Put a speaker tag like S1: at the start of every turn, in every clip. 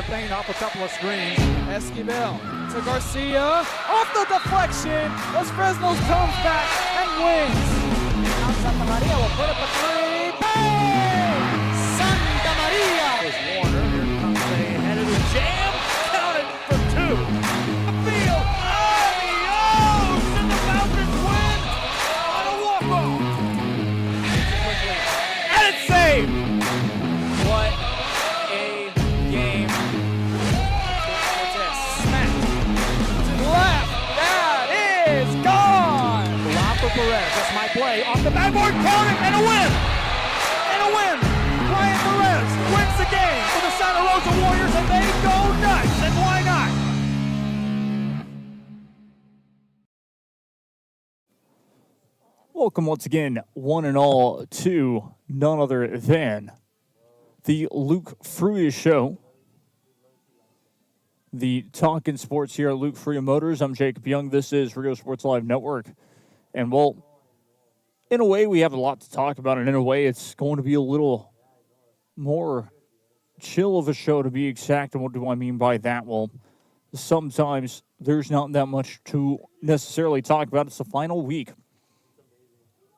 S1: the paint off a couple of screens. Esquivel to Garcia. Off the deflection. Los Fresnos comes back and wins. Now Santa Maria will put up a three. Bang! Santa Maria!
S2: Is Warner. Here comes a head of the jam. Counted for two. Field. Adios! And the Falcons win on a walk-off. And it's saved. What a game. What's this?
S1: Smack to the left. That is gone.
S2: Lob for Perez. That's my play. Off the backboard. Count it. And a win. And a win. Brian Perez wins the game for the Santa Rosa Warriors, and they go nuts. And why not?
S3: Welcome once again, one and all, to none other than the Luke Fruia Show. The Talkin Sports here at Luke Fruia Motors. I'm Jacob Young. This is Rio Sports Live Network. And, well, in a way, we have a lot to talk about, and in a way, it's going to be a little more chill of a show, to be exact. And what do I mean by that? Well, sometimes there's not that much to necessarily talk about. It's the final week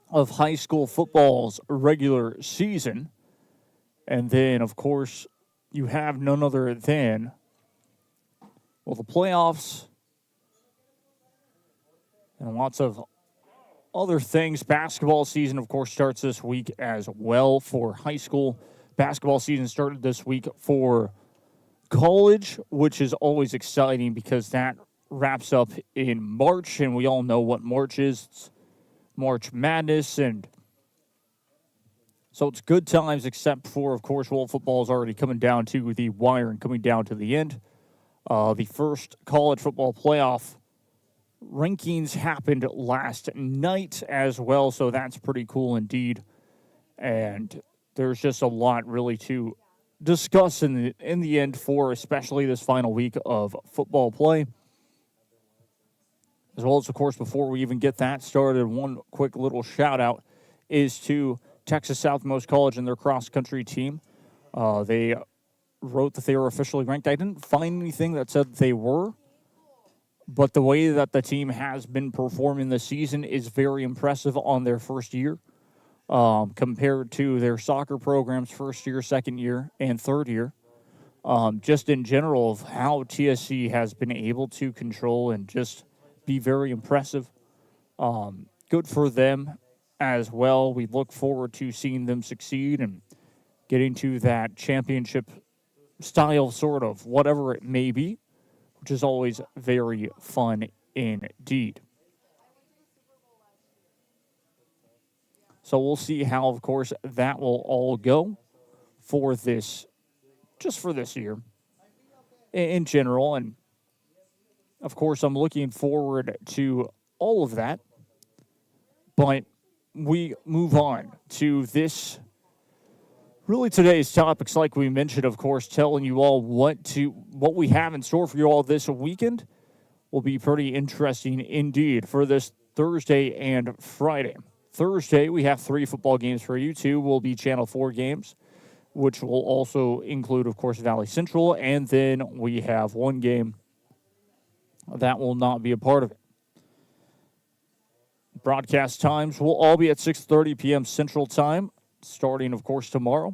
S3: of high school football's regular season. And then, of course, you have none other than, well, the playoffs and lots of other things. Basketball season, of course, starts this week as well for high school. Basketball season started this week for college, which is always exciting because that wraps up in March, and we all know what March is. It's March Madness, and so it's good times, except for, of course, well, football is already coming down to the wire and coming down to the end. The first college football playoff rankings happened last night as well, so that's pretty cool indeed. And there's just a lot really to discuss in the end for especially this final week of football play. As well as, of course, before we even get that started, one quick little shout-out is to Texas Southmost College and their cross-country team. They wrote that they were officially ranked. I didn't find anything that said they were, but the way that the team has been performing this season is very impressive on their first year compared to their soccer programs first year, second year, and third year. Just in general of how TSC has been able to control and just be very impressive. Good for them as well. We look forward to seeing them succeed and getting to that championship style, sort of, whatever it may be, which is always very fun indeed. So we'll see how, of course, that will all go for this, just for this year in general. And of course, I'm looking forward to all of that. But we move on to this. Really, today's topics, like we mentioned, of course, telling you all what we have in store for you all this weekend will be pretty interesting indeed for this Thursday and Friday. Thursday, we have 3 football games for you. 2 will be Channel 4 games, which will also include, of course, Valley Central. And then we have 1 game that will not be a part of it. Broadcast times will all be at 6:30 p.m. Central Time, starting, of course, tomorrow.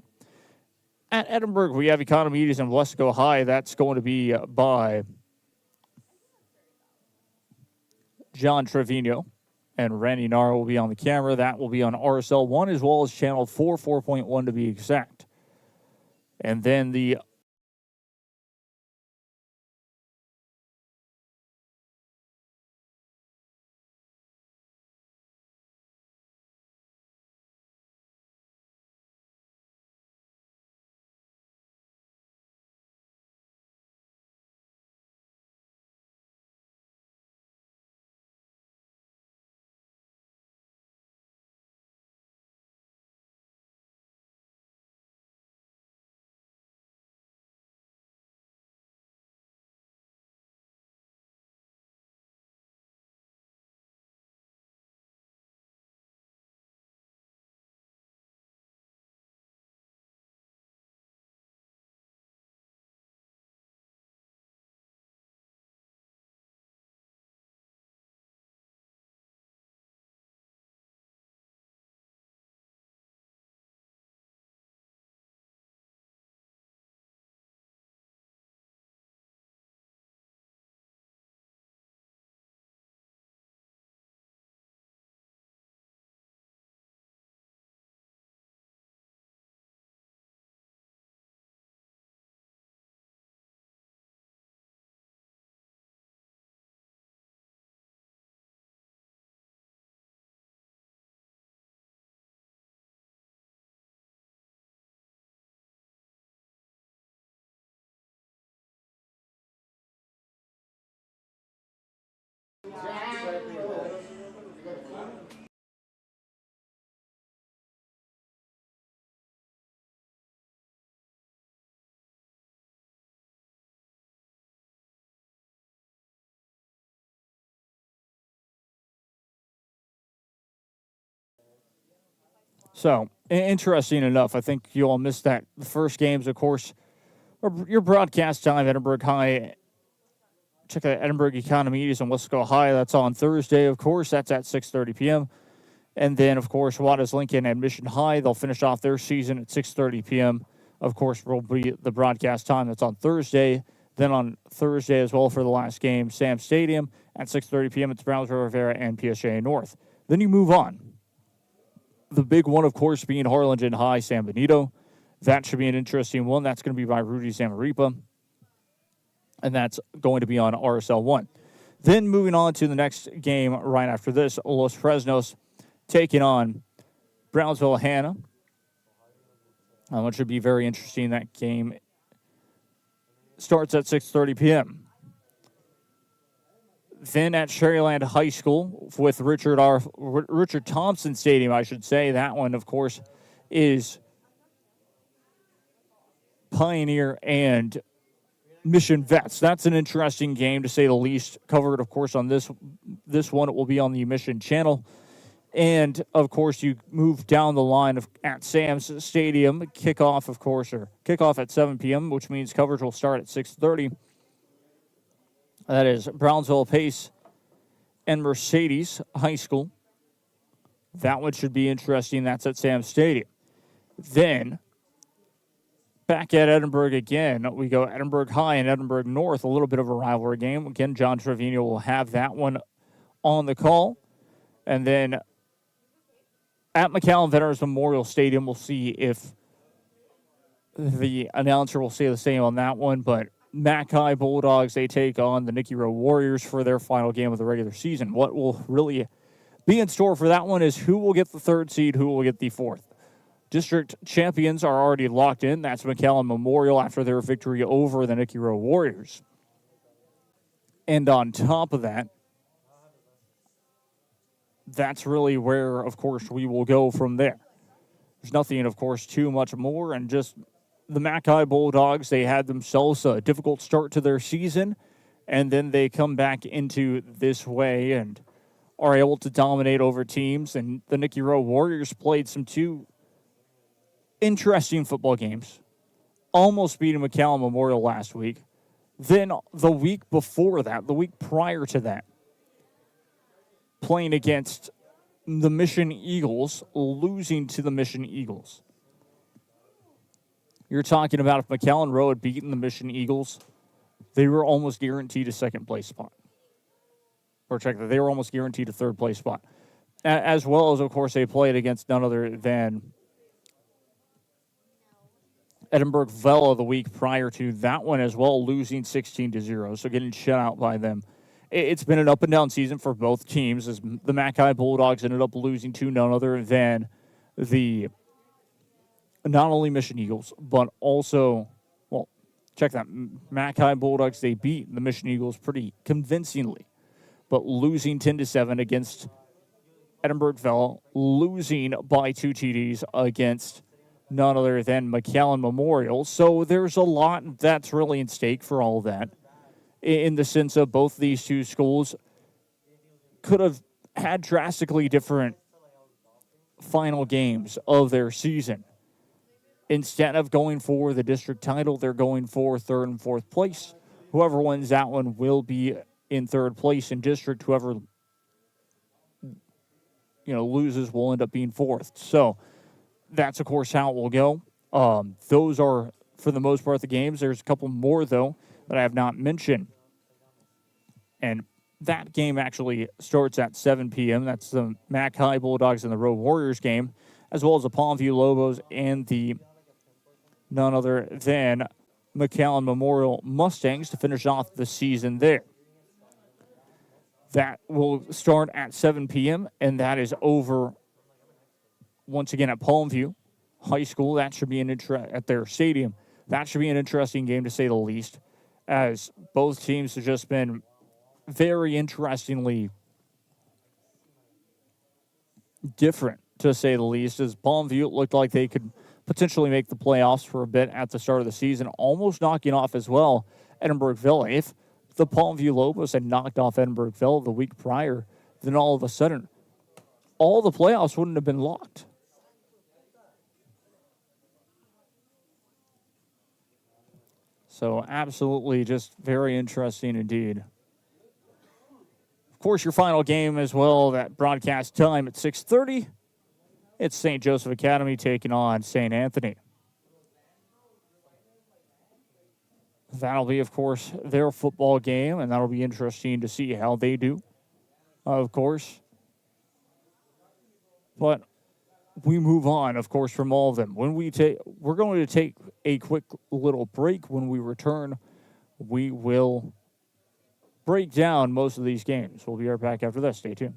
S3: At Edinburgh, we have Economides and Wesco High. That's going to be by John Trevino, and Randy Nara will be on the camera. That will be on RSL 1 as well as Channel 4, 4.1 to be exact. And then the So, interesting enough, I think you all missed that. The first games, of course, your broadcast time, Edinburgh High. Check out Edinburgh Economies and Wesco High. That's on Thursday, of course. That's at 6:30 p.m. And then, of course, Wattas Lincoln and Mission High. They'll finish off their season at 6:30 p.m. Of course, will be the broadcast time. That's on Thursday. Then on Thursday as well for the last game, Sam Stadium at 6:30 p.m. It's Brownsville Rivera and PSA North. Then you move on. The big one, of course, being Harlingen High, San Benito. That should be an interesting one. That's going to be by Rudy Zamaripa. And that's going to be on RSL 1. Then moving on to the next game right after this, Los Fresnos taking on Brownsville Hanna. It should be very interesting. That game starts at 6:30 p.m. Then at Sherryland High School with Richard Thompson Stadium, I should say. That one, of course, is Pioneer and Mission Vets. That's an interesting game, to say the least. Covered, of course, on this one. It will be on the Mission channel. And, of course, you move down the line at Sam's Stadium. Kickoff at 7 p.m., which means coverage will start at 6:30. That is Brownsville Pace and Mercedes High School. That one should be interesting. That's at Sam's Stadium. Then, back at Edinburgh again, we go Edinburgh High and Edinburgh North, a little bit of a rivalry game. Again, John Trevino will have that one on the call. And then at McAllen Veterans Memorial Stadium, we'll see if the announcer will say the same on that one. But Mac High Bulldogs, they take on the Nicky Rowe Warriors for their final game of the regular season. What will really be in store for that one is who will get the third seed, who will get the fourth. District champions are already locked in. That's McAllen Memorial after their victory over the Nicky Rowe Warriors. And on top of that, that's really where, of course, we will go from there. There's nothing, of course, too much more. And just the Mackay Bulldogs, they had themselves a difficult start to their season. And then they come back into this way and are able to dominate over teams. And the Nicky Rowe Warriors played two interesting football games. Almost beating McAllen Memorial last week. Then the week before that, the week prior to that, playing against the Mission Eagles, losing to the Mission Eagles. You're talking about if McAllen Rowe had beaten the Mission Eagles, they were almost guaranteed a second place spot. Or check that, they were almost guaranteed a third place spot. As well as, of course, they played against none other than Edinburgh Vela the week prior to that one as well, losing 16-0, so getting shut out by them. It's been an up-and-down season for both teams as the Mackay Bulldogs ended up losing to none other than the not only Mission Eagles, but also, well, check that. Mackay Bulldogs, they beat the Mission Eagles pretty convincingly, but losing 10-7 against Edinburgh Vela, losing by 2 TDs against none other than McAllen Memorial. So there's a lot that's really in stake for all of that, in the sense of both these two schools could have had drastically different final games of their season. Instead of going for the district title, they're going for third and fourth place. Whoever wins that one will be in third place in district. Whoever loses will end up being fourth. So that's, of course, how it will go. Those are, for the most part, the games. There's a couple more, though, that I have not mentioned. And that game actually starts at 7 p.m. That's the Mac High Bulldogs and the Rowe Warriors game, as well as the Palmview Lobos and the none other than McAllen Memorial Mustangs to finish off the season there. That will start at 7 p.m., and that is over once again at Palmview High School. That should be at their stadium. That should be an interesting game, to say the least, as both teams have just been very interestingly different, to say the least, as Palmview looked like they could potentially make the playoffs for a bit at the start of the season, almost knocking off as well Edinburgh Villa. If the Palmview Lobos had knocked off Edinburgh Villa the week prior, then all of a sudden all the playoffs wouldn't have been locked. So absolutely just very interesting indeed. Of course, your final game as well, that broadcast time at 6:30. It's St. Joseph Academy taking on St. Anthony. That'll be, of course, their football game, and that'll be interesting to see how they do, of course. But we move on, of course, from all of them. We're going to take a quick little break. When we return, we will break down most of these games. We'll be right back after this. Stay tuned.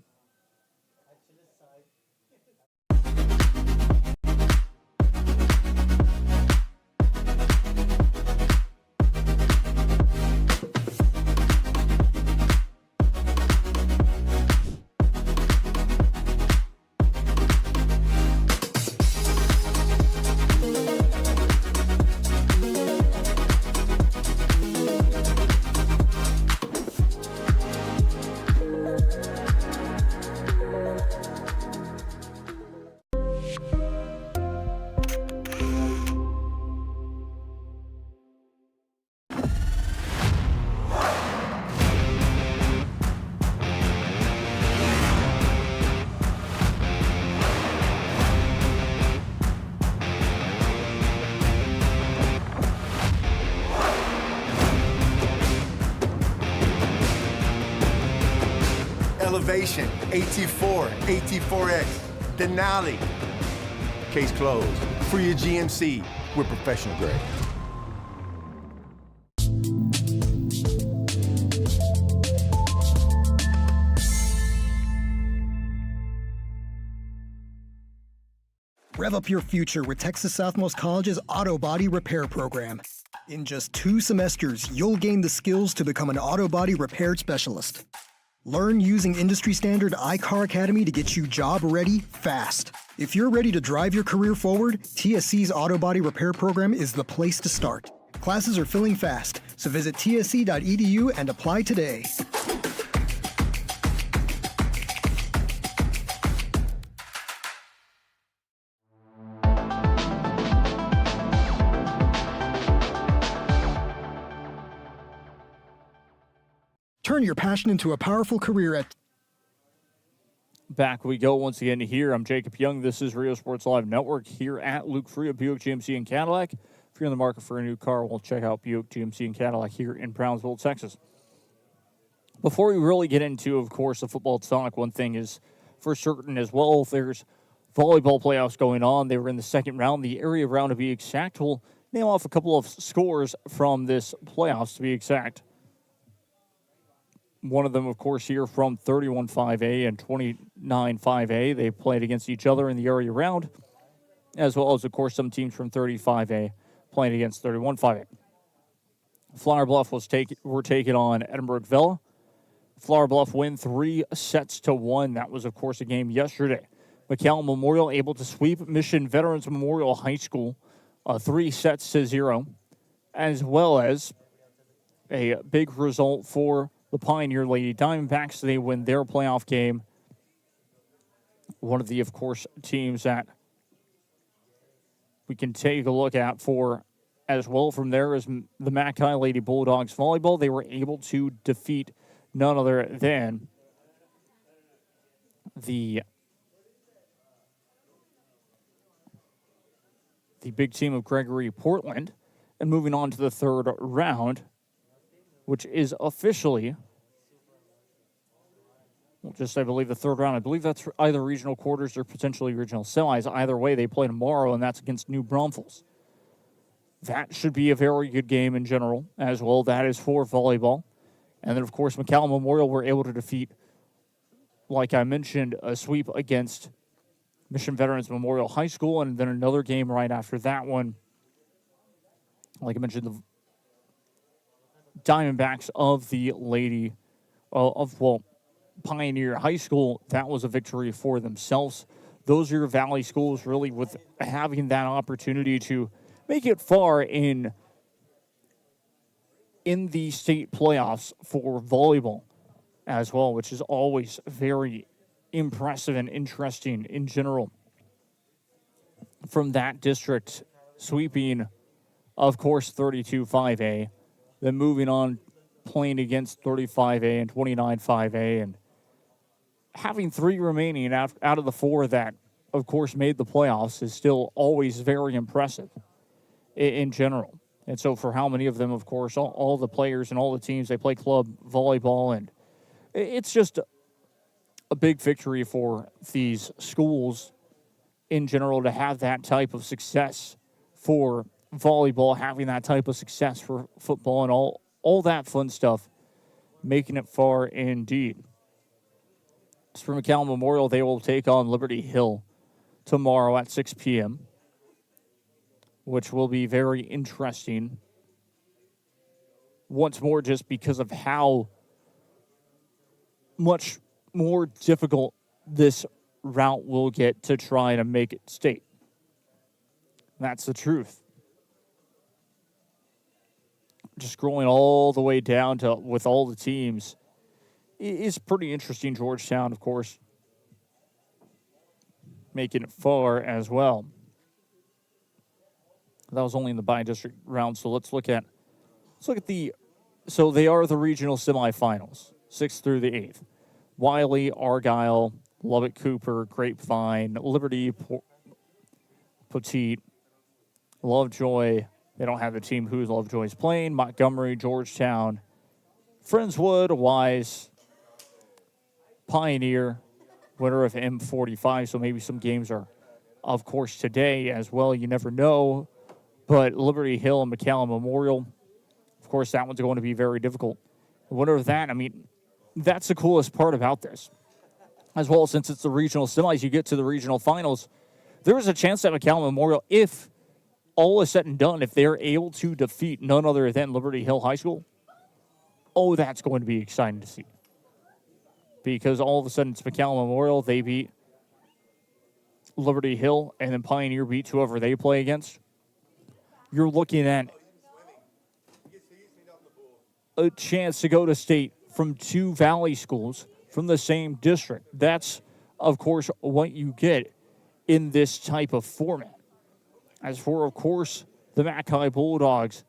S4: Elevation, AT4, AT4X, Denali. Case closed. Fruia GMC, we're professional grade.
S5: Rev up your future with Texas Southmost College's Auto Body Repair Program. In just 2 semesters, you'll gain the skills to become an auto body repair specialist. Learn using industry standard iCar Academy to get you job ready fast. If you're ready to drive your career forward, TSC's Auto Body Repair Program is the place to start. Classes are filling fast, so visit tsc.edu and apply today. Turn your passion into a powerful career at...
S3: Back we go once again here. I'm Jacob Young. This is Rio Sports Live Network here at Luke Fruia, Buick GMC in Cadillac. If you're in the market for a new car, we'll check out Buick GMC in Cadillac here in Brownsville, Texas. Before we really get into, of course, the football talk, one thing is for certain as well. There's volleyball playoffs going on. They were in the second round, the area round to be exact. We'll nail off a couple of scores from this playoffs to be exact. One of them, of course, here from 31-5A and 29-5A. They played against each other in the area round, as well as, of course, some teams from 35A playing against 31-5A. Flower Bluff were taking on Edinburgh Villa. Flower Bluff win 3-1. That was, of course, a game yesterday. McAllen Memorial able to sweep Mission Veterans Memorial High School 3-0, as well as a big result for the Pioneer Lady Diamondbacks. They win their playoff game. One of the, of course, teams that we can take a look at for as well from there is the Mackay Lady Bulldogs Volleyball. They were able to defeat none other than the big team of Gregory Portland. And moving on to the third round, which is officially, well, just I believe the third round. I believe that's either regional quarters or potentially regional semis. Either way, they play tomorrow, and that's against New Braunfels. That should be a very good game in general as well. That is for volleyball. And then, of course, McAllen Memorial were able to defeat, like I mentioned, a sweep against Mission Veterans Memorial High School, and then another game right after that one. Like I mentioned, the Diamondbacks of the Lady Pioneer High School, that was a victory for themselves. Those are your Valley schools really with having that opportunity to make it far in the state playoffs for volleyball as well, which is always very impressive and interesting in general. From that district, sweeping of course, 32-5A. Then moving on, playing against 35A and 29-5A, and having 3 remaining out of the 4 that, of course, made the playoffs is still always very impressive in general. And so for how many of them, of course, all the players and all the teams, they play club volleyball, and it's just a big victory for these schools in general to have that type of success for volleyball, having that type of success for football, and all that fun stuff, making it far indeed. As for McAllen Memorial, they will take on Liberty Hill tomorrow at 6 p.m., which will be very interesting. Once more, just because of how much more difficult this route will get to try to make it state. That's the truth. Just scrolling all the way down to with all the teams is pretty interesting. Georgetown, of course, making it far as well. That was only in the bi-district round, so let's look at so they are the regional semifinals, 6th through the 8th. Wiley, Argyle, Lubbock Cooper, Grapevine, Liberty, Petite, Lovejoy. They don't have the team who Lovejoy's playing. Montgomery, Georgetown, Friendswood, Wise, Pioneer, winner of M45. So maybe some games are, of course, today as well. You never know. But Liberty Hill and McAllen Memorial, of course, that one's going to be very difficult. The winner of that, I mean, that's the coolest part about this. As well, since it's the regional semis, you get to the regional finals. There is a chance that McAllen Memorial, if all is said and done, if they're able to defeat none other than Liberty Hill High School, that's going to be exciting to see. Because all of a sudden it's McAllen Memorial, they beat Liberty Hill, and then Pioneer beats whoever they play against. You're looking at a chance to go to state from 2 Valley schools from the same district. That's, of course, what you get in this type of format. As for, of course, the Mackay Bulldogs,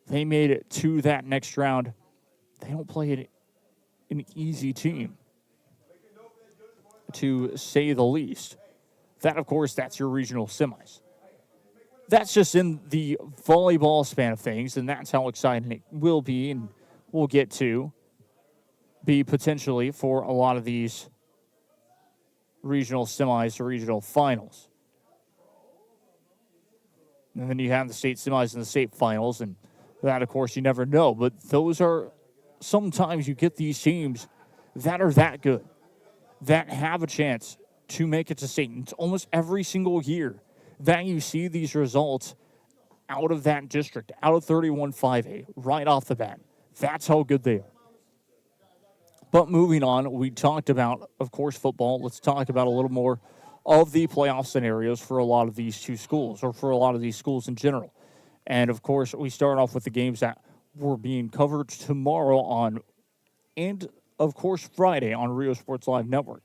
S3: they made it to that next round. They don't play an easy team, to say the least. That, of course, that's your regional semis. That's just in the volleyball span of things, and that's how exciting it will be, and we'll get to be potentially for a lot of these regional semis to regional finals. And then you have the state semis and the state finals, and that, of course, you never know. But those are, sometimes you get these teams that are that good, that have a chance to make it to state. And it's almost every single year that you see these results out of that district, out of 31-5A, right off the bat. That's how good they are. But moving on, we talked about, of course, football. Let's talk about a little more of the playoff scenarios for a lot of these 2 schools, or for a lot of these schools in general. And, of course, we start off with the games that were being covered tomorrow and, of course, Friday on Rio Sports Live Network.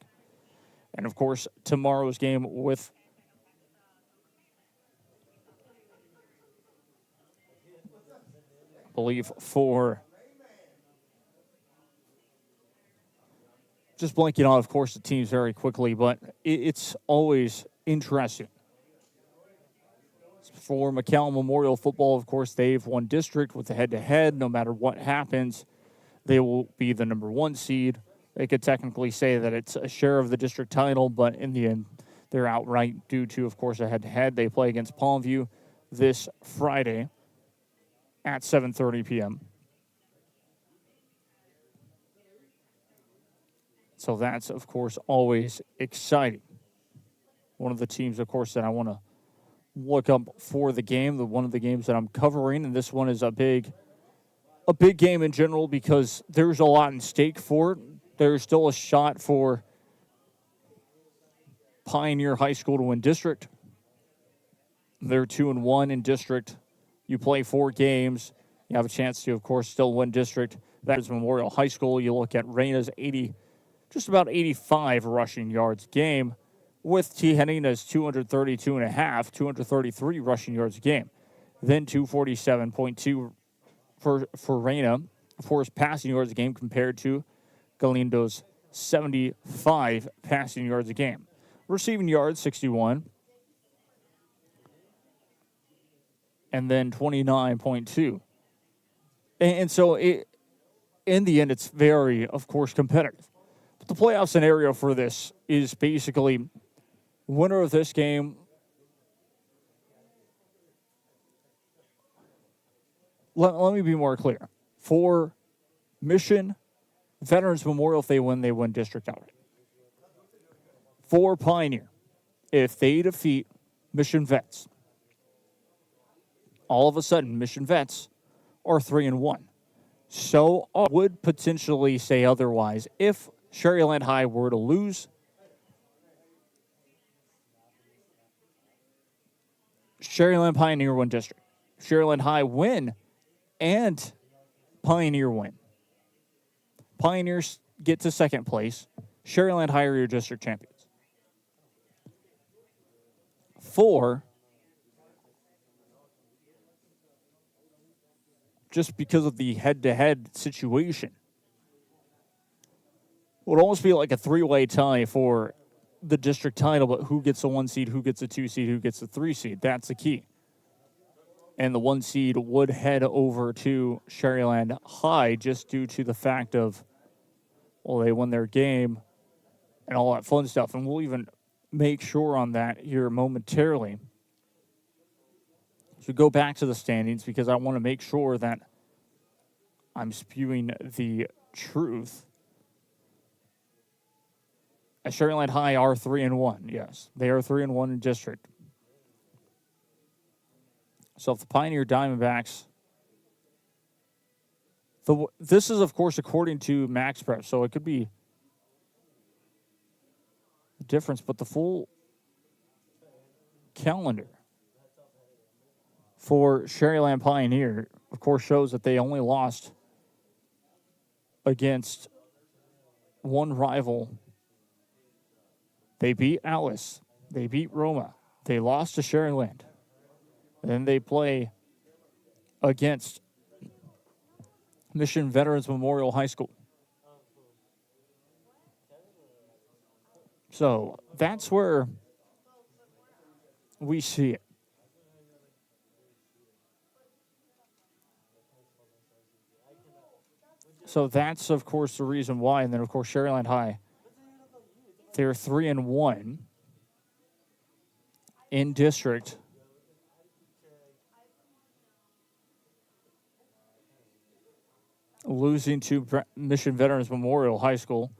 S3: And, of course, tomorrow's game with believe for just blanking on, of course, the teams very quickly, but it's always interesting. For McAllen Memorial football, of course, they've won district with the head-to-head. No matter what happens, they will be the number 1 seed. They could technically say that it's a share of the district title, but in the end, they're outright due to, of course, a head-to-head. They play against Palmview this Friday at 7:30 p.m. So that's, of course, always exciting. One of the teams, of course, that I want to look up for the game, one of the games that I'm covering, and this one is a big game in general because there's a lot in stake for it. There's still a shot for Pioneer High School to win district. They're 2-1 in district. You play 4 games. You have a chance to, of course, still win district. That is Memorial High School. You look at Reina's just about 85 rushing yards game, with Tihanina's 232.5, 233 rushing yards a game. then 247.2 for Reyna for his passing yards a game compared to Galindo's 75 passing yards a game. Receiving yards, 61. And then 29.2. And so in the end, it's very, of course, competitive. But the playoff scenario for this is basically winner of this game let me be more clear. For Mission Veterans Memorial, if they win district outright. For Pioneer, if they defeat Mission Vets, all of a sudden Mission Vets are 3-1. So I would potentially say otherwise if Sharyland High were to lose. Sharyland Pioneer win district. Sharyland High win and Pioneer win. Pioneers get to second place. Sharyland High are your district champions. 4, just because of the head-to-head situation, it would almost be like a 3-way tie for the district title, but who gets the 1 seed, who gets the 2 seed, who gets the 3 seed. That's the key. And the 1 seed would head over to Sharyland High just due to the fact of, well, they won their game and all that fun stuff. And we'll even make sure on that here momentarily. So go back to the standings because I want to make sure that I'm spewing the truth. Sharyland High are 3-1. Yes, they are 3-1 in district. So if the Pioneer Diamondbacks, this is of course according to Max Prep, so it could be a difference, but the full calendar for Sharyland Pioneer, of course, shows that they only lost against one rival. They beat Alice. They beat Roma. They lost to Sharyland. Then they play against Mission Veterans Memorial High School. So that's where we see it. So that's, of course, the reason why. And then, of course, Sharyland High, they're 3-1 in district. Losing to Mission Veterans Memorial High School,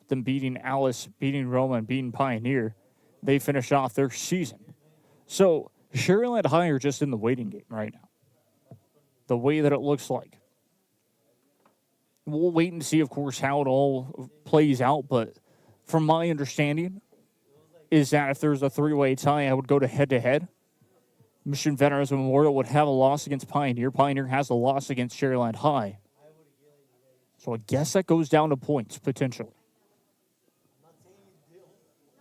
S3: then beating Alice, beating Roma, and beating Pioneer. They finish off their season. So Sharyland High are just in the waiting game right now. The way that it looks like. We'll wait and see, of course, how it all plays out. But from my understanding, is that if there's a 3-way tie, I would go to head-to-head. Mission Veterans Memorial would have a loss against Pioneer. Pioneer has a loss against Sharyland High. So I guess that goes down to points, potentially.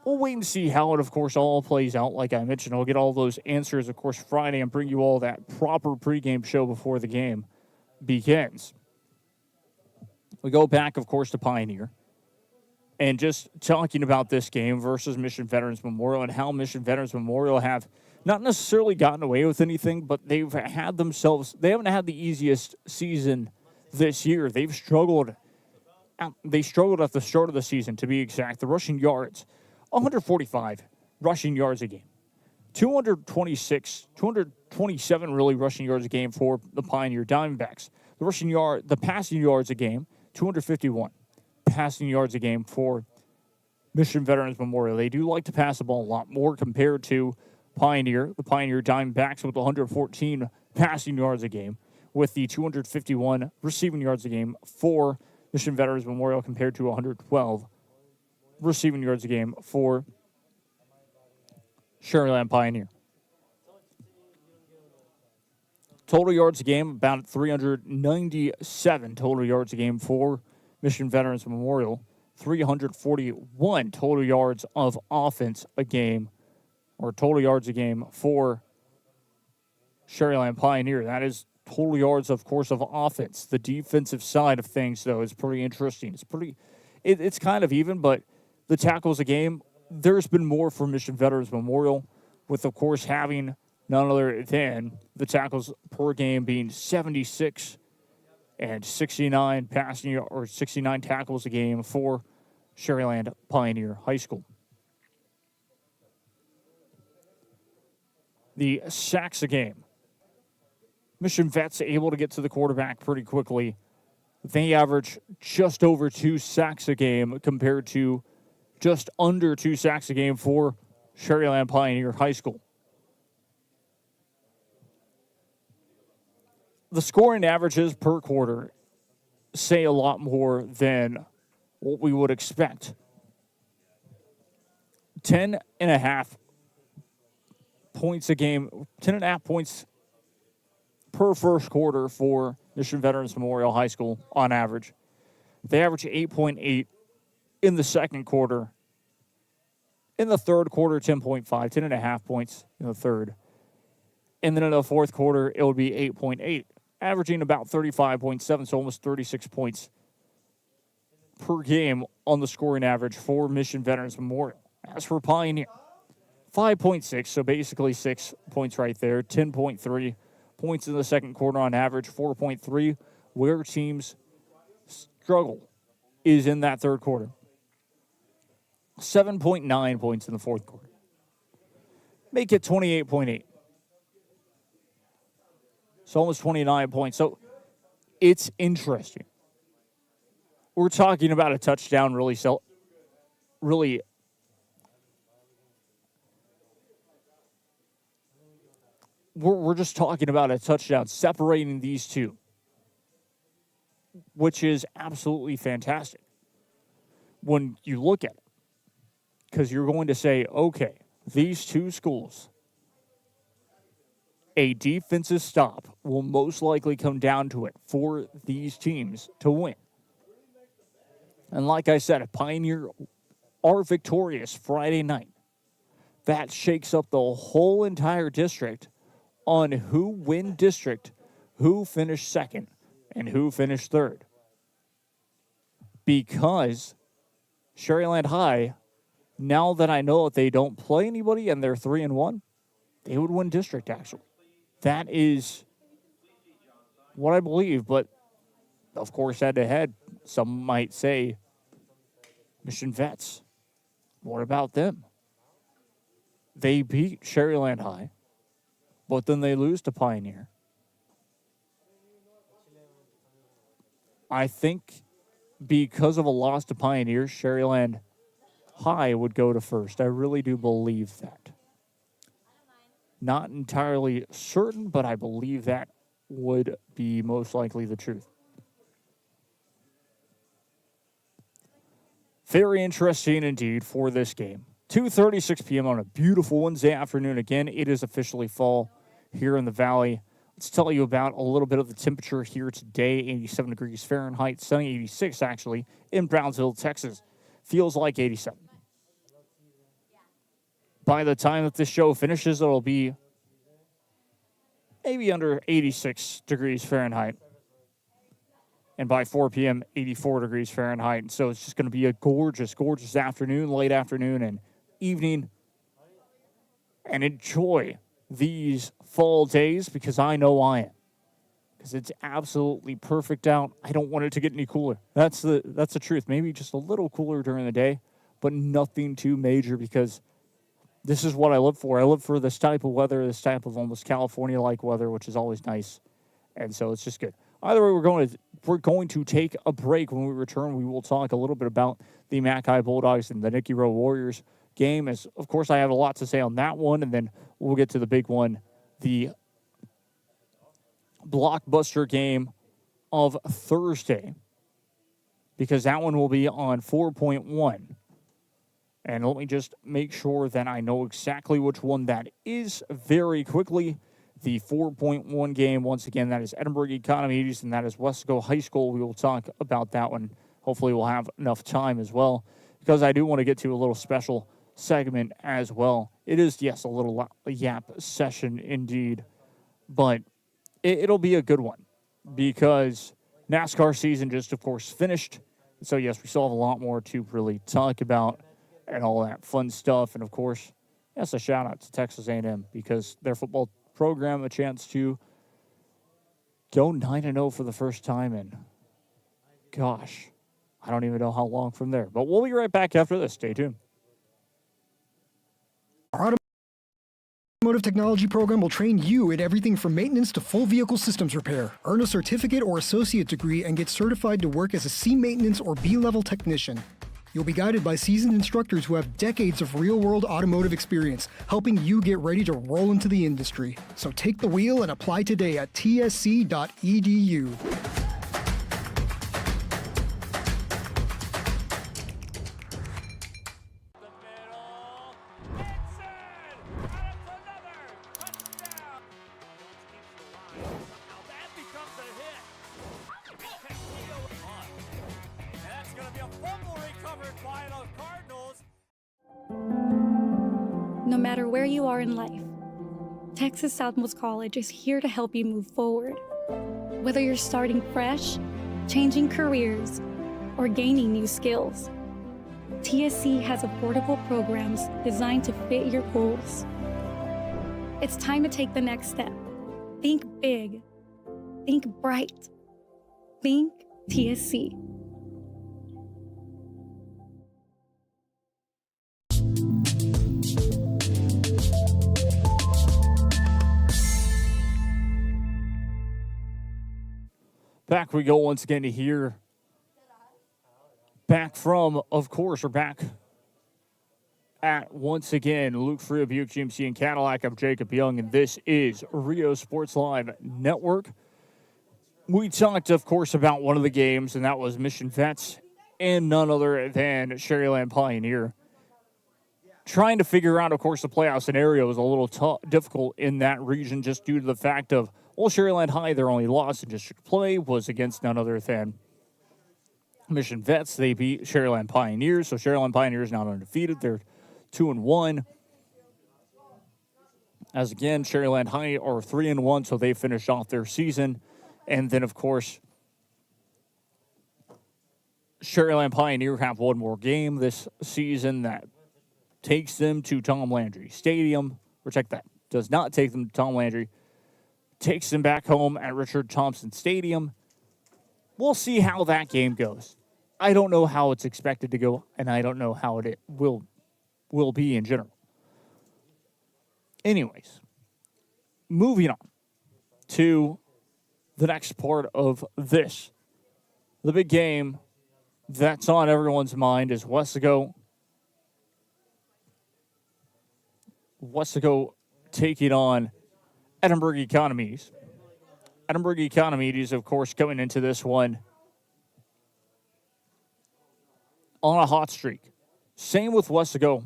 S3: We'll wait and see how it, of course, all plays out. Like I mentioned, I'll get all those answers, of course, Friday and bring you all that proper pregame show before the game begins. We go back, of course, to Pioneer. And just talking about this game versus Mission Veterans Memorial and how Mission Veterans Memorial have not necessarily gotten away with anything, but they haven't had the easiest season this year. They've struggled. They struggled at the start of the season, to be exact. The rushing yards, 145 rushing yards a game. 227 really rushing yards a game for the Pioneer Diamondbacks. The passing yards a game, 251 passing yards a game for Mission Veterans Memorial. They do like to pass the ball a lot more compared to Pioneer. The Pioneer Diamondbacks with 114 passing yards a game, with the 251 receiving yards a game for Mission Veterans Memorial compared to 112 receiving yards a game for Sharyland Pioneer. Total yards a game, about 397 total yards a game for Mission Veterans Memorial. 341 total yards of offense a game, or total yards a game for Sherryland Pioneer. That is total yards, of course, of offense. The defensive side of things, though, is pretty interesting. It's kind of even, but the tackles a game, there's been more for Mission Veterans Memorial, with, of course, having none other than the tackles per game being 76 and 69 passing or 69 tackles a game for Sherryland Pioneer High School. The sacks a game. Mission Vets able to get to the quarterback pretty quickly. They average just over 2 sacks a game compared to just under 2 sacks a game for Sherryland Pioneer High School. The scoring averages per quarter say a lot more than what we would expect. 10.5 points a game, 10.5 points per first quarter for Mission Veterans Memorial High School on average. They average 8.8 in the second quarter. In the third quarter, 10.5, 10.5 points in the third. And then in the fourth quarter, it would be 8.8, averaging about 35.7, so almost 36 points per game on the scoring average for Mission Veterans Memorial. As for Pioneer, 5.6, so basically 6 points right there, 10.3 points in the second quarter on average, 4.3, where teams struggle is in that third quarter. 7.9 points in the fourth quarter. Make it 28.8. So almost 29 points. So it's interesting. We're talking about a touchdown really we're just talking about a touchdown separating these two, which is absolutely fantastic when you look at it. Because you're going to say, okay, these two schools, a defensive stop will most likely come down to it for these teams to win. And like I said, if Pioneer are victorious Friday night, that shakes up the whole entire district on who win district, who finished second, and who finished third. Because Sherryland High, now that I know that they don't play anybody and they're 3-1, they would win district, actually. That is what I believe, but of course, head-to-head, some might say, Mission Vets, what about them? They beat Sherryland High, but then they lose to Pioneer. I think because of a loss to Pioneer, Sherryland High would go to first. I really do believe that. Not entirely certain, but I believe that would be most likely the truth. Very interesting indeed for this game. 2:36 p.m. on a beautiful Wednesday afternoon. Again, it is officially fall here in the Valley. Let's tell you about a little bit of the temperature here today. 87 degrees Fahrenheit, sunny 86 actually in Brownsville, Texas. Feels like 87. By the time that this show finishes, it'll be maybe under 86 degrees Fahrenheit. And by 4 p.m., 84 degrees Fahrenheit. And so it's just going to be a gorgeous, gorgeous afternoon, late afternoon, and evening. And enjoy these fall days because I know I am. Because it's absolutely perfect out. I don't want it to get any cooler. That's the truth. Maybe just a little cooler during the day, but nothing too major because this is what I live for. I live for this type of weather, this type of almost California-like weather, which is always nice. And so it's just good. Either way, we're going to take a break. When we return, we will talk a little bit about the Mackay Bulldogs and the Nicky Rowe Warriors game. As of course, I have a lot to say on that one, and then we'll get to the big one, the blockbuster game of Thursday, because that one will be on 4.1. And let me just make sure that I know exactly which one that is very quickly. The 4.1 game, once again, that is Edinburgh Economies, and that is Wesco High School. We will talk about that one. Hopefully we'll have enough time as well, because I do want to get to a little special segment as well. It is, yes, a little yap session indeed. but it'll be a good one because NASCAR season just, of course, finished. So, yes, we still have a lot more to really talk about and all that fun stuff. And, of course, yes, a shout-out to Texas A&M because their football program a chance to go 9-0 for the first time in, gosh, I don't even know how long from there. But we'll be right back after this. Stay tuned.
S5: Our automotive technology program will train you in everything from maintenance to full vehicle systems repair. Earn a certificate or associate degree and get certified to work as a C maintenance or B-level technician. You'll be guided by seasoned instructors who have decades of real-world automotive experience, helping you get ready to roll into the industry. So take the wheel and apply today at tsc.edu.
S6: No matter where you are in life, Texas Southmost College is here to help you move forward. Whether you're starting fresh, changing careers, or gaining new skills, TSC has affordable programs designed to fit your goals. It's time to take the next step. Think big. Think bright. Think TSC.
S3: Back we go once again to hear back from, of course, we're back at, once again, Luke Fruia, Buick GMC and Cadillac. I'm Jacob Young, and this is Rio Sports Live Network. We talked, of course, about one of the games, and that was Mission Vets and none other than Sherryland Pioneer. Trying to figure out, of course, the playoff scenario was a little difficult in that region just due to the fact of, well, Sherryland High, their only loss in district play was against none other than Mission Vets. They beat Sherryland Pioneers, so Sherryland Pioneers now undefeated. They're 2-1. As again, Sherryland High are 3-1, so they finished off their season. And then, of course, Sherryland Pioneer have one more game this season that takes them to Tom Landry Stadium. Or check that. Does not take them to Tom Landry. Takes them back home at Richard Thompson Stadium. We'll see how that game goes. I don't know how it's expected to go, and I don't know how it will be in general. Anyways, moving on to the next part of this. The big game that's on everyone's mind is Wesco taking on Edinburgh Economies. Edinburgh Economies, of course, coming into this one on a hot streak. Same with Wesco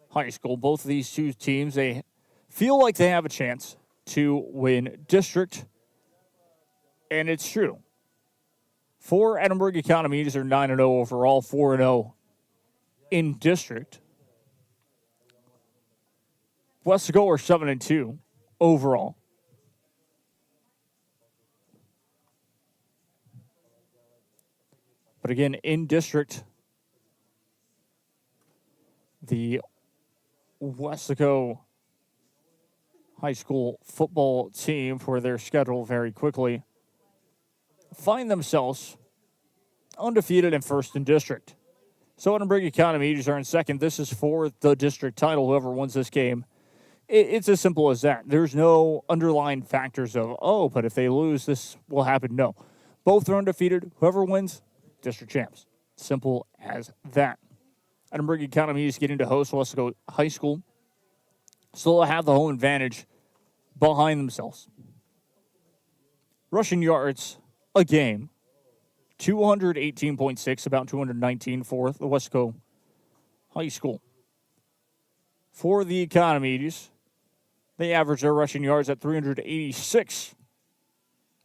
S3: High School. Both of these two teams, they feel like they have a chance to win district, and it's true. For Edinburgh Economies, they're 9-0 overall, 4-0 in district. Wesco are 7-2 overall. But again, in district, the Wesco High School football team, for their schedule very quickly, find themselves undefeated and first in district. So Edinburgh Economies are in second. This is for the district title. Whoever wins this game, it's as simple as that. There's no underlying factors of, oh, but if they lose, this will happen. No. Both are undefeated. Whoever wins, district champs. Simple as that. Edinburgh Economies getting to host Wesco High School. So they'll have the home advantage behind themselves. Rushing yards a game, 218.6, about 219 for the Wesco High School. For the Economies, they average their rushing yards at 386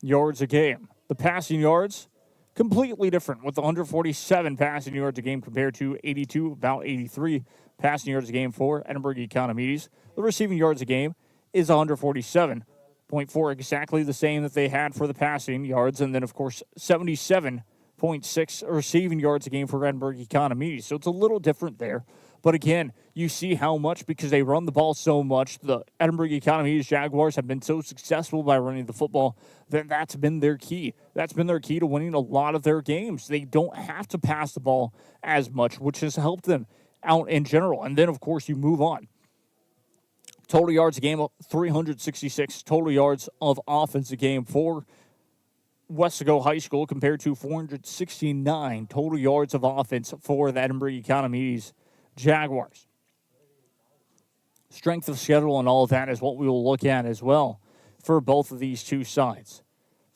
S3: yards a game. The passing yards, completely different, with 147 passing yards a game compared to 82, about 83 passing yards a game for Edinburgh Economies. The receiving yards a game is 147, 0.4, exactly the same that they had for the passing yards. And then, of course, 77.6 receiving yards a game for Edinburgh Economies. So it's a little different there. But again, you see how much, because they run the ball so much, the Edinburgh Economies Jaguars have been so successful by running the football that that's been their key. That's been their key to winning a lot of their games. They don't have to pass the ball as much, which has helped them out in general. And then, of course, you move on. Total yards a game, 366 total yards of offense a game for Wesco High School compared to 469 total yards of offense for the Edinburgh Economies Jaguars. Strength of schedule and all of that is what we will look at as well for both of these two sides.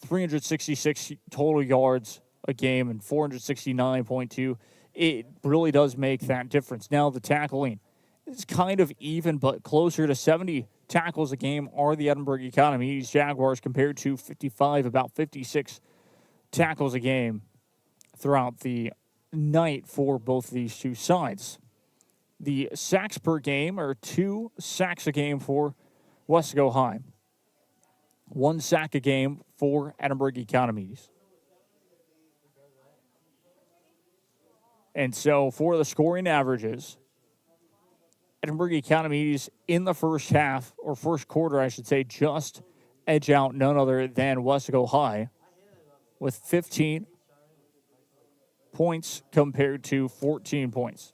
S3: 366 total yards a game and 469.2. It really does make that difference. Now, the tackling is kind of even, but closer to 70 tackles a game are the Edinburgh Economies Jaguars compared to 55, about 56 tackles a game throughout the night for both of these two sides. The sacks per game are 2 sacks a game for Wesco High. 1 sack a game for Edinburgh Economies. And so for the scoring averages, Edinburgh Economies in the first half, or first quarter, I should say, just edge out none other than Wesco High with 15 points compared to 14 points.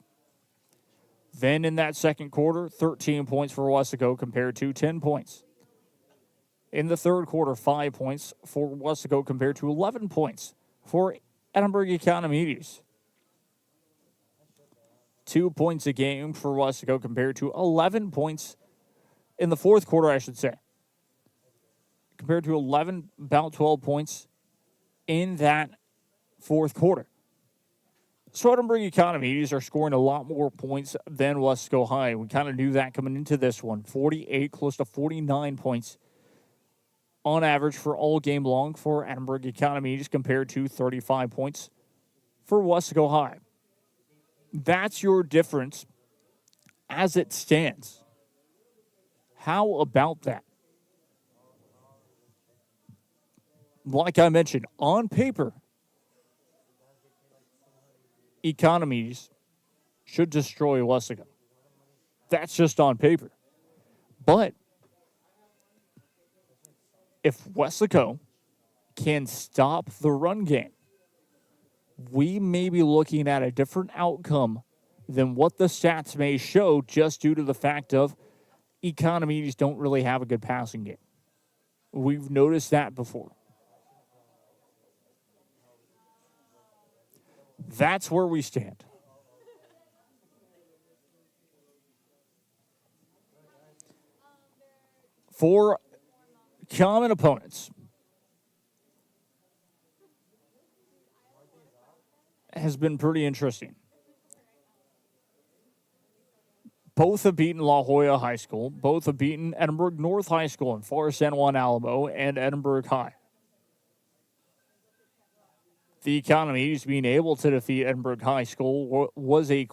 S3: Then in that second quarter, 13 points for Wesco compared to 10 points. In the third quarter, 5 points for Wesco compared to 11 points for Edinburgh Economies. 2 points a game for Wesco compared to 11 points in the fourth quarter, I should say. Compared to 11, about 12 points in that fourth quarter. So Edinburgh Economies are scoring a lot more points than Wesco High. We kind of knew that coming into this one. 48, close to 49 points on average for all game long for Edinburgh Economies compared to 35 points for Wesco High. That's your difference as it stands. How about that? Like I mentioned, on paper, Economies should destroy Wesco. That's just on paper. But if Wesco can stop the run game, we may be looking at a different outcome than what the stats may show, just due to the fact of Economies don't really have a good passing game. We've noticed that before. That's where we stand. For common opponents, has been pretty interesting. Both have beaten La Jolla High School. Both have beaten Edinburgh North High School in Forest San Juan Alamo and Edinburgh High. The Economies being able to defeat Edinburgh High School was a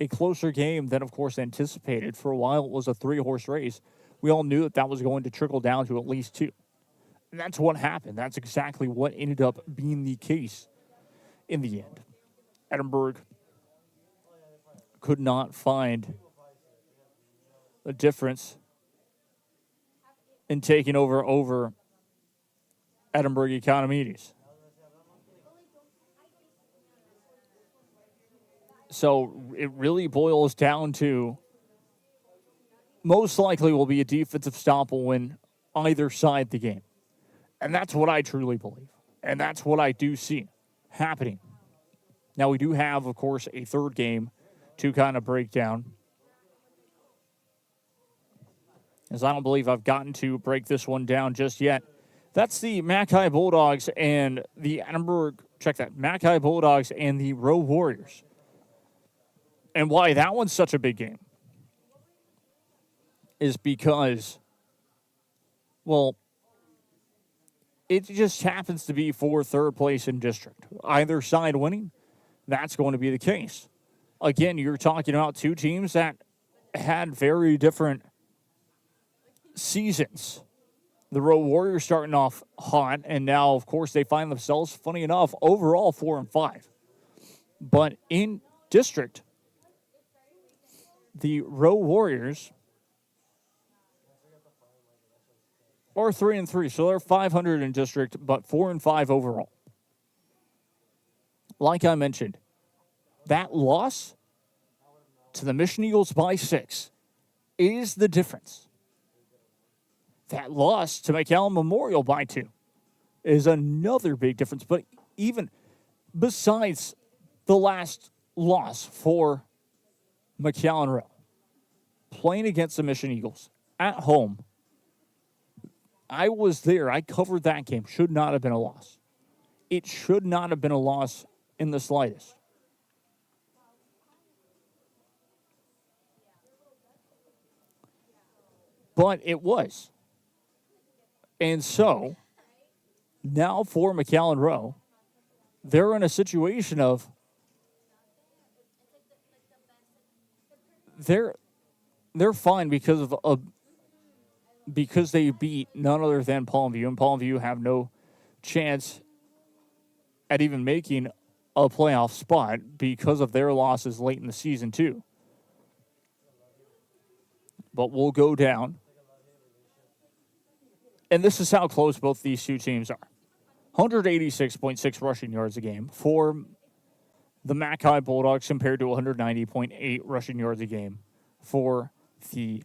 S3: closer game than, of course, anticipated. For a while, it was a 3-horse race. We all knew that was going to trickle down to at least 2. And that's what happened. That's exactly what ended up being the case in the end. Edinburgh could not find a difference in taking over Edinburgh Economies. So it really boils down to, most likely will be a defensive stop will win either side the game. And that's what I truly believe. And that's what I do see happening. Now, we do have, of course, a third game to kind of break down, as I don't believe I've gotten to break this one down just yet. That's the Mackay Bulldogs and the Edinburgh, check that, Mackay Bulldogs and the Rowe Warriors. And why that one's such a big game is because, well, it just happens to be for third place in district. Either side winning, that's going to be the case. Again, you're talking about two teams that had very different seasons The Road Warriors starting off hot, and now, of course, they find themselves, funny enough, overall 4-5. But in district, the Road Warriors are 3-3, so they're 500 in district, but 4-5 overall. Like I mentioned, that loss to the Mission Eagles by 6 is the difference. That loss to McAllen Memorial by 2 is another big difference. But even besides the last loss for McAllen Rowe, playing against the Mission Eagles at home, I was there. I covered that game. Should not have been a loss. It should not have been a loss in the slightest. But it was. And so, now for McAllen Rowe, they're in a situation of they're fine because they beat none other than Palmview, and Palmview have no chance at even making a playoff spot because of their losses late in the season too. But we'll go down. And this is how close both these two teams are. 186.6 rushing yards a game for the Mackay Bulldogs compared to 190.8 rushing yards a game for the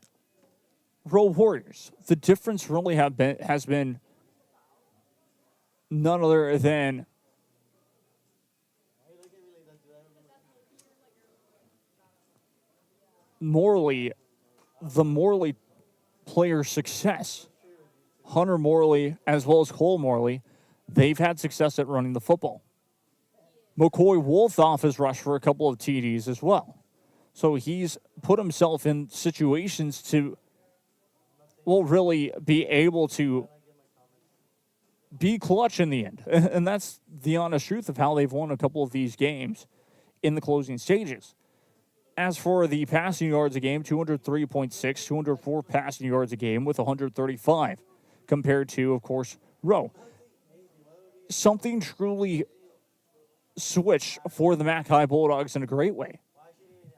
S3: Road Warriors. The difference really has been none other than the Morley player success. Hunter Morley, as well as Cole Morley, they've had success at running the football. McCoy Wolthoff has rushed for a couple of TDs as well. So he's put himself in situations to, really be able to be clutch in the end. And that's the honest truth of how they've won a couple of these games in the closing stages. As for the passing yards a game, 203.6, 204 passing yards a game with 135 compared to, of course, Rowe. Something truly switched for the Mackay Bulldogs in a great way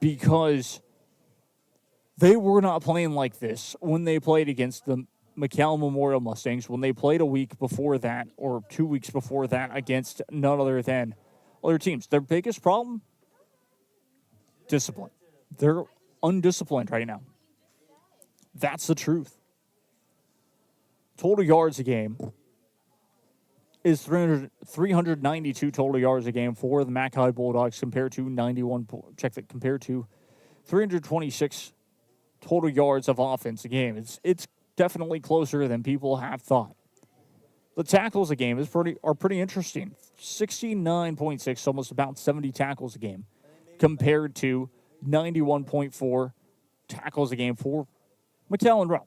S3: because they were not playing like this when they played against the McAllen Memorial Mustangs, when they played a week before that or 2 weeks before that against none other than other teams. Their biggest problem? Discipline. They're undisciplined right now. That's the truth. Total yards a game is 392 total yards a game for the Mackay Bulldogs compared to 326 total yards of offense a game. It's definitely closer than people have thought. The tackles a game are pretty interesting. 69.6, almost about 70 tackles a game compared to 91.4 tackles a game for McAllen Rowe.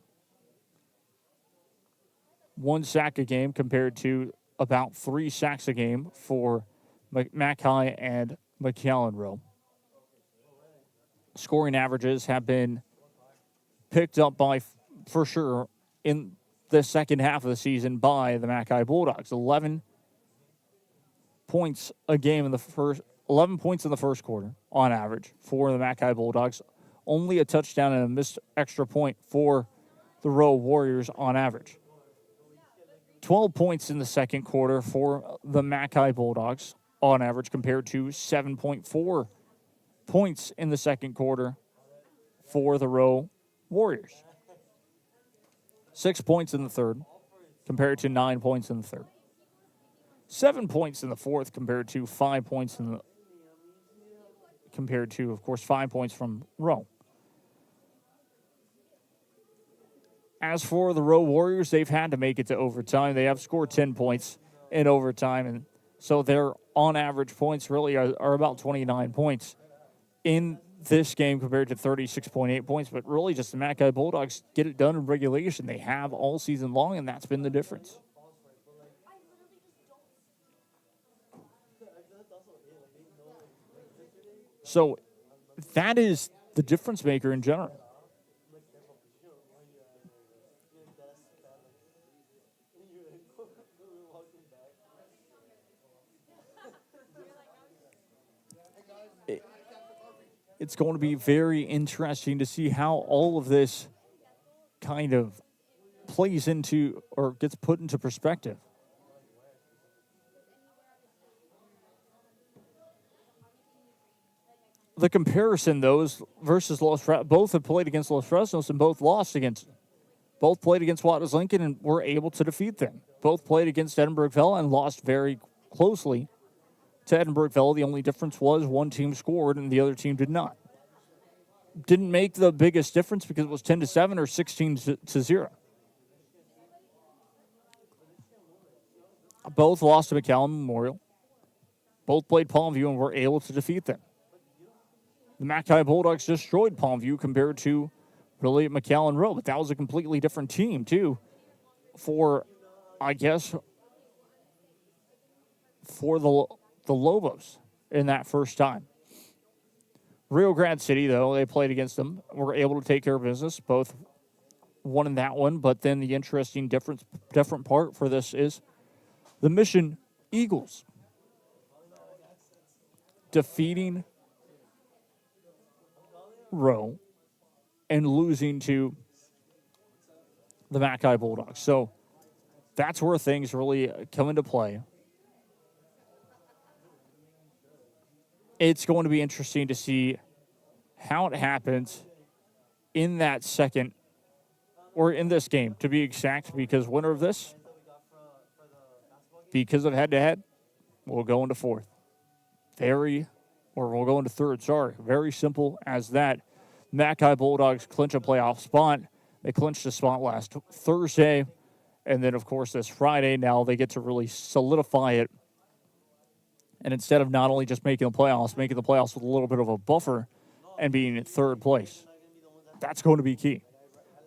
S3: 1 sack a game compared to about 3 sacks a game for Mackay and McAllen Rowe. Scoring averages have been picked up for sure in the second half of the season by the Mackay Bulldogs. 11 points a game in the first 11 points in the first quarter on average for the Mackay Bulldogs. Only a touchdown and a missed extra point for the Road Warriors on average. 12 points in the second quarter for the Mackay Bulldogs on average compared to 7.4 points in the second quarter for the Road Warriors. 6 points in the third compared to 9 points in the third. 7 points in the fourth compared to 5 points of course, 5 points from Rowe. As for the Road Warriors, they've had to make it to overtime. They have scored 10 points in overtime, and so their on average points really are about 29 points in this game compared to 36.8 points. But really just the Mackay Bulldogs get it done in regulation. They have all season long, and that's been the difference. So that is the difference maker in general. it's going to be very interesting to see how all of this kind of plays into or gets put into perspective. The comparison, though, is versus both have played against Los Fresnos and both lost against them. Both played against Waters Lincoln and were able to defeat them. Both played against Edinburgh Villa and lost very closely to Edinburgh Villa. The only difference was one team scored and the other team did not. Didn't make the biggest difference because it was 10-7 or 16-0. Both lost to McAllen Memorial. Both played Palmview and were able to defeat them. The Mackay Bulldogs destroyed Palmview compared to really McAllen Rowe, but that was a completely different team, too, for the Lobos in that first time. Rio Grande City, though, they played against them, were able to take care of business, both won in that one, but then the interesting different part for this is the Mission Eagles defeating Rowe and losing to the Mackay Bulldogs. So that's where things really come into play. It's going to be interesting to see how it happens in that second, or in this game, to be exact, because winner of this, because of head-to-head, will go into fourth. We'll go into third, sorry. Very simple as that. Mackay Bulldogs clinch a playoff spot. They clinched a spot last Thursday. And then, of course, this Friday, now they get to really solidify it. And instead of not only just making the playoffs with a little bit of a buffer and being in third place. That's going to be key.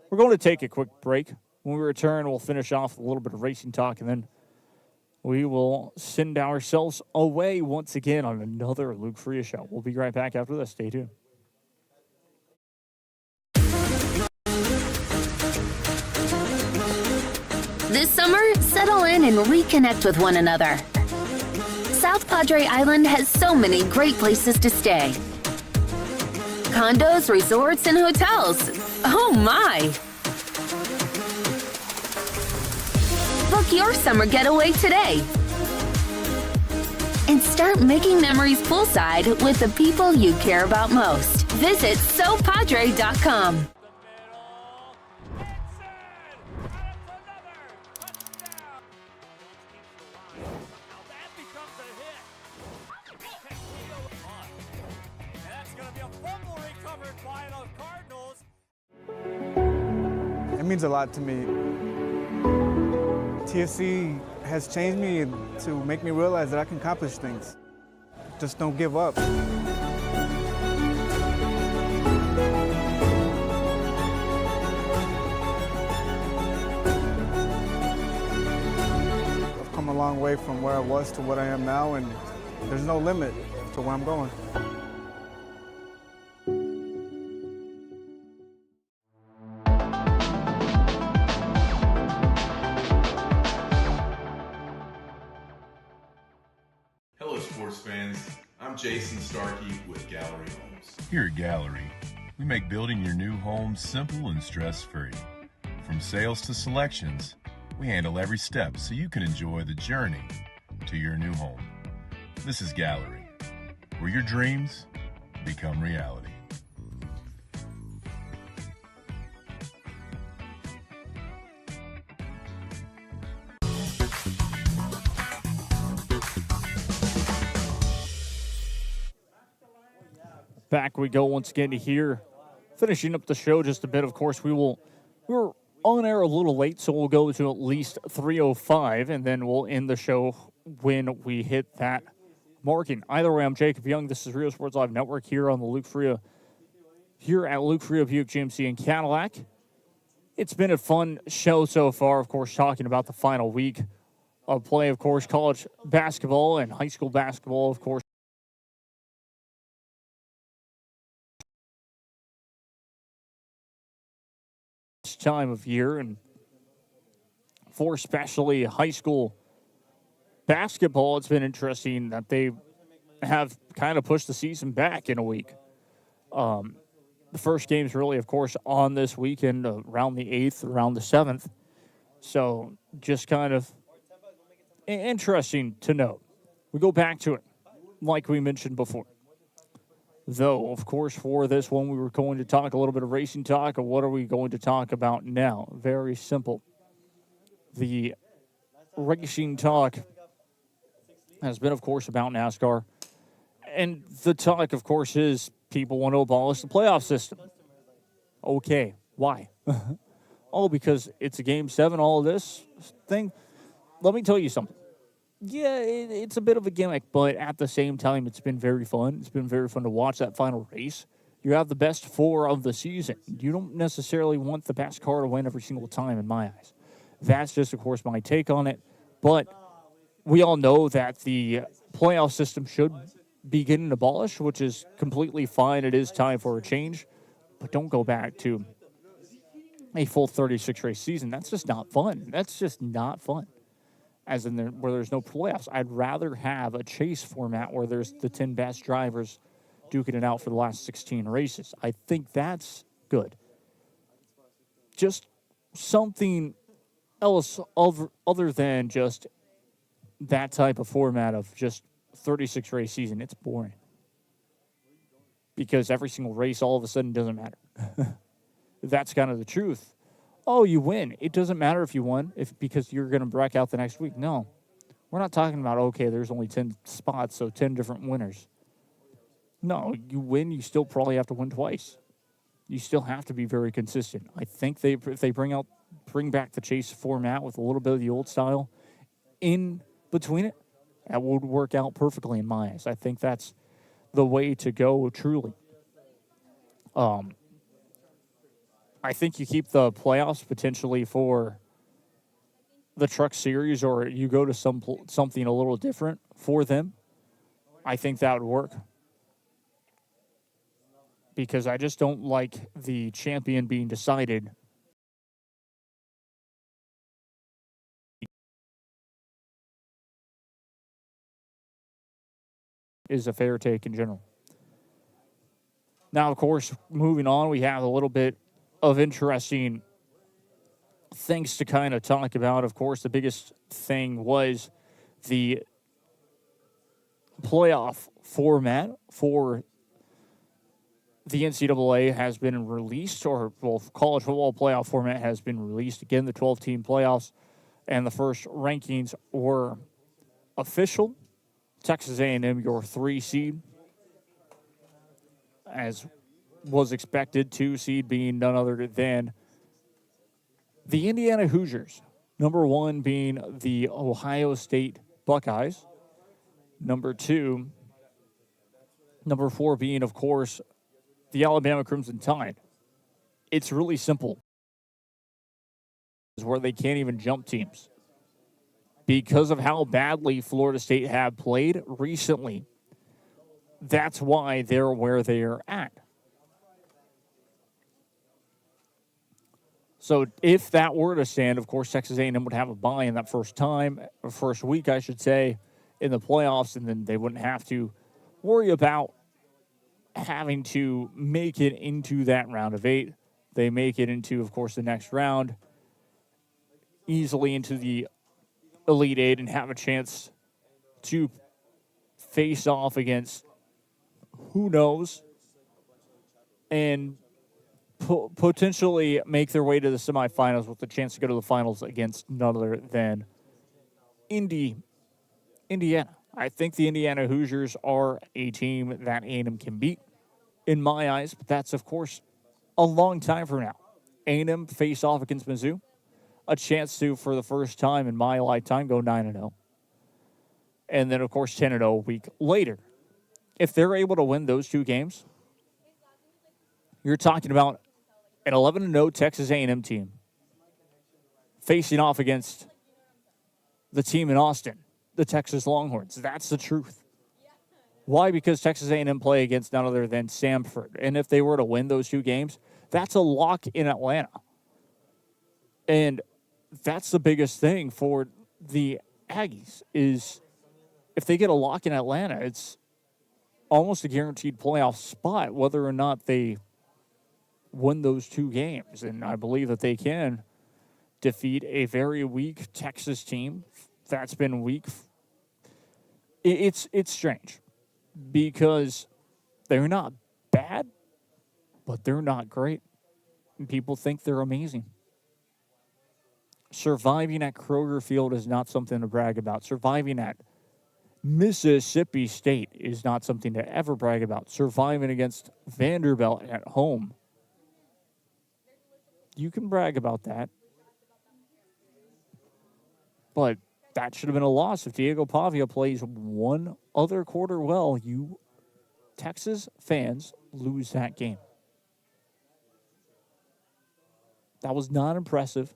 S3: We're going to take a quick break. When we return, we'll finish off with a little bit of racing talk, and then we will send ourselves away once again on another Luke Fruia show. We'll be right back after this. Stay tuned.
S7: This summer, settle in and reconnect with one another. South Padre Island has so many great places to stay. Condos, resorts, and hotels. Oh my! Book your summer getaway today. And start making memories poolside with the people you care about most. Visit SoPadre.com.
S8: It means a lot to me. TFC has changed me to make me realize that I can accomplish things. Just don't give up. I've come a long way from where I was to what I am now, and there's no limit to where I'm going.
S9: Jason Starkey with Gallery Homes.
S10: Here at Gallery, we make building your new home simple and stress-free. From sales to selections, we handle every step so you can enjoy the journey to your new home. This is Gallery, where your dreams become reality.
S3: Back we go once again to here. Finishing up the show just a bit, of course, we're on air a little late, so we'll go to at least 3:05, and then we'll end the show when we hit that marking. Either way, I'm Jacob Young. This is Rio Sports Live Network here on the Luke Fruia, here at Luke Fruia Buick GMC in Cadillac. It's been a fun show so far, of course, talking about the final week of play, of course, college basketball and high school basketball, of course. Time of year, and for especially high school basketball, it's been interesting that they have kind of pushed the season back in a week. The first game's really, of course, on this weekend, around the 8th, around the 7th. So just kind of interesting to note. We go back to it, like we mentioned before. Though, of course, for this one, we were going to talk a little bit of racing talk. Or what are we going to talk about now? Very simple. The racing talk has been, of course, about NASCAR. And the talk, of course, is people want to abolish the playoff system. Okay, why? Oh, because it's a Game 7, all of this thing. Let me tell you something. Yeah, it's a bit of a gimmick, but at the same time, it's been very fun. It's been very fun to watch that final race. You have the best 4 of the season. You don't necessarily want the best car to win every single time, in my eyes. That's just, of course, my take on it. But we all know that the playoff system should be getting abolished, which is completely fine. It is time for a change. But don't go back to a full 36-race season. That's just not fun. That's just not fun. As in where there's no playoffs. I'd rather have a chase format where there's the 10 best drivers duking it out for the last 16 races. I think that's good. Just something else other than just that type of format of just 36-race season. It's boring. Because every single race all of a sudden doesn't matter. That's kind of the truth. Oh, you win. It doesn't matter if you won because you're going to break out the next week. No. We're not talking about, okay, there's only 10 spots, so 10 different winners. No, you win, you still probably have to win twice. You still have to be very consistent. I think if they bring back the chase format with a little bit of the old style in between it, that would work out perfectly in my eyes. I think that's the way to go, truly. I think you keep the playoffs potentially for the Truck Series, or you go to something a little different for them. I think that would work. Because I just don't like the champion being decided is a fair take in general. Now, of course, moving on, we have a little bit of interesting things to kind of talk about. Of course, the biggest thing was the playoff format for the NCAA has been released, or college football playoff format has been released. Again, the 12-team playoffs and the first rankings were official. Texas A&M, your 3 seed, as was expected, 2 seed being none other than the Indiana Hoosiers. Number 1 being the Ohio State Buckeyes. Number 4 being, of course, the Alabama Crimson Tide. It's really simple. Is where they can't even jump teams. Because of how badly Florida State have played recently, that's why they're where they're at. So if that were to stand, of course, Texas A&M would have a bye in that first week, I should say, in the playoffs, and then they wouldn't have to worry about having to make it into that round of 8. They make it into, of course, the next round, easily into the Elite 8, and have a chance to face off against who knows, and potentially make their way to the semifinals with the chance to go to the finals against none other than Indiana. I think the Indiana Hoosiers are a team that A&M can beat, in my eyes, but that's, of course, a long time from now. A&M face off against Mizzou. A chance to, for the first time in my lifetime, go 9-0. And then, of course, 10-0 a week later. If they're able to win those 2 games, you're talking about an 11-0 Texas A&M team facing off against the team in Austin, the Texas Longhorns. That's the truth. Why? Because Texas A&M play against none other than Samford. And if they were to win those 2 games, that's a lock in Atlanta. And that's the biggest thing for the Aggies, is if they get a lock in Atlanta, almost a guaranteed playoff spot, whether or not they win those 2 games. And I believe that they can defeat a very weak Texas team that's been weak. It's strange because they're not bad, but they're not great. And people think they're amazing. Surviving at Kroger Field is not something to brag about. Surviving at Mississippi State is not something to ever brag about. Surviving against Vanderbilt at home, you can brag about that. But that should have been a loss. If Diego Pavia plays one other quarter well, you Texas fans lose that game. That was not impressive.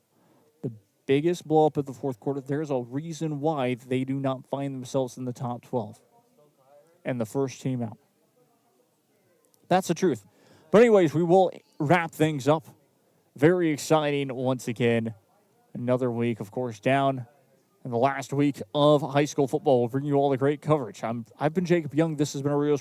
S3: The biggest blow up at the fourth quarter. There's a reason why they do not find themselves in the top 12 and the first team out. That's the truth. But anyways, we will wrap things up. Very exciting once again. Another week, of course, down in the last week of high school football. We'll bring you all the great coverage. I've been Jacob Young. This has been a Rios